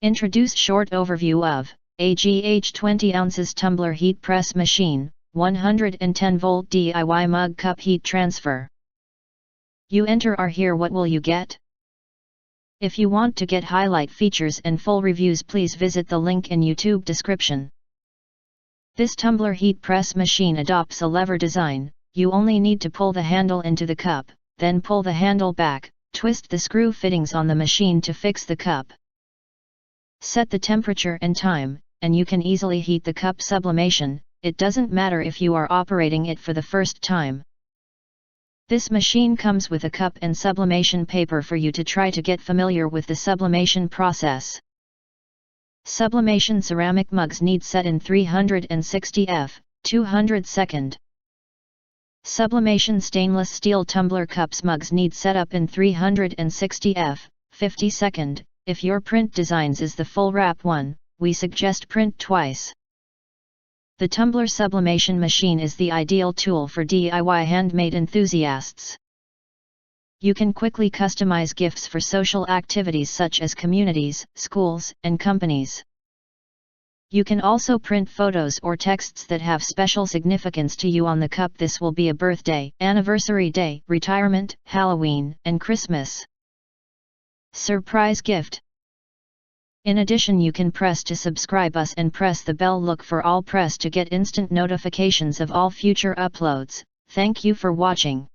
Introduce short overview of AGH 20oz Tumbler Heat Press Machine, 110V DIY Mug Cup Heat Transfer. You enter or here, what will you get? If you want to get highlight features and full reviews, please visit the link in YouTube description. This tumbler heat press machine adopts a lever design. You only need to pull the handle into the cup, then pull the handle back, twist the screw fittings on the machine to fix the cup. Set the temperature and time, and you can easily heat the cup. Sublimation, it doesn't matter if you are operating it for the first time. This machine comes with a cup and sublimation paper for you to try to get familiar with the sublimation process. Sublimation ceramic mugs need set in 360 F, 200 second. Sublimation stainless steel tumbler cups mugs need set up in 360 F, 50 second. If your print designs is the full wrap one, we suggest print twice. The tumbler sublimation machine is the ideal tool for DIY handmade enthusiasts. You can quickly customize gifts for social activities such as communities, schools, and companies. You can also print photos or texts that have special significance to you on the cup. This will be a birthday, anniversary day, retirement, Halloween, and Christmas surprise gift. In addition, you can press to subscribe us and press the bell. Look for all press to get instant notifications of all future uploads. Thank you for watching.